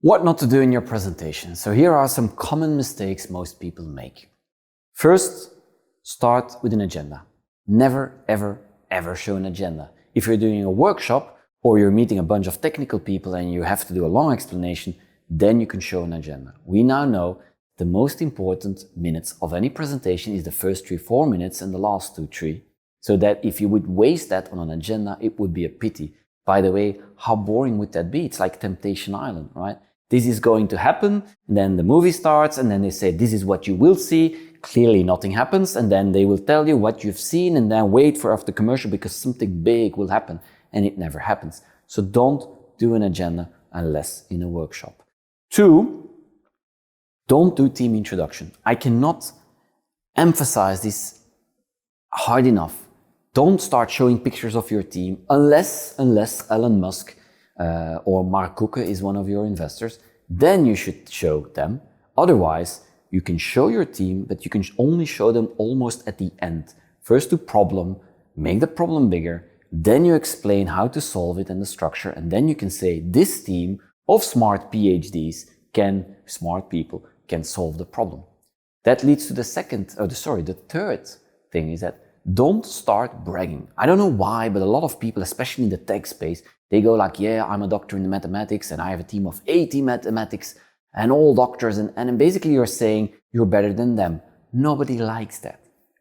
What not to do in your presentation. So here are some common mistakes most people make. First, start with an agenda. Never, ever, ever show an agenda. If you're doing a workshop or you're meeting a bunch of technical people and you have to do a long explanation, then you can show an agenda. We now know the most important minutes of any presentation is the first 3-4 minutes and the last 2-3. So that if you would waste that on an agenda, it would be a pity. By the way, how boring would that be? It's like Temptation Island, right? This is going to happen, and then the movie starts, and then they say, this is what you will see. Clearly nothing happens, and then they will tell you what you've seen, and then wait for after commercial because something big will happen, and it never happens. So don't do an agenda unless in a workshop. 2, don't do team introduction. I cannot emphasize this hard enough. Don't start showing pictures of your team unless Elon Musk or Mark Kucke is one of your investors. Then you should show them. Otherwise, you can show your team, but you can only show them almost at the end. First do problem, make the problem bigger, then you explain how to solve it and the structure, and then you can say this team of smart PhDs smart people can solve the problem. That leads to the third thing is that don't start bragging. I don't know why, but a lot of people, especially in the tech space, they go like, yeah, I'm a doctor in mathematics and I have a team of 80 mathematics and all doctors. And basically you're saying you're better than them. Nobody likes that.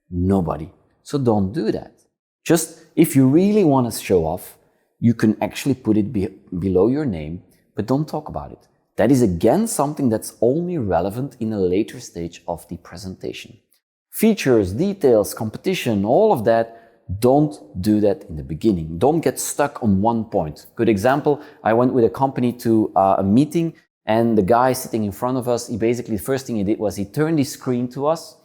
Nobody. So don't do that. Just if you really want to show off, you can actually put it below your name, but don't talk about it. That is again something that's only relevant in a later stage of the presentation. Features, details, competition, all of that, don't do that in the beginning. Don't get stuck on one point. Good example, I went with a company to a meeting and the guy sitting in front of us, the first thing he did was he turned his screen to us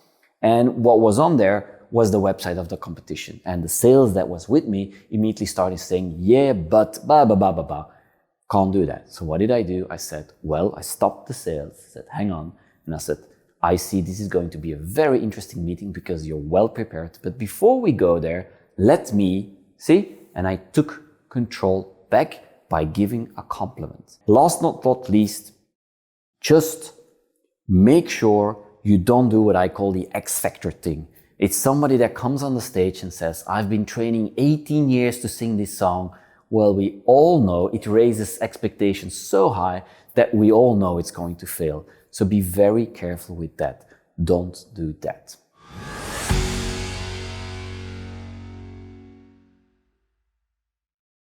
and what was on there was the website of the competition. And the sales that was with me immediately started saying, yeah, but blah, blah, blah, blah, blah. Can't do that. So what did I do? I said, well, I stopped the sales. I said, hang on. And I said, I see this is going to be a very interesting meeting because you're well prepared. But before we go there, let me see. And I took control back by giving a compliment. Last but not least, just make sure you don't do what I call the X Factor thing. It's somebody that comes on the stage and says, I've been training 18 years to sing this song. Well, we all know it raises expectations so high that we all know it's going to fail. So be very careful with that. Don't do that.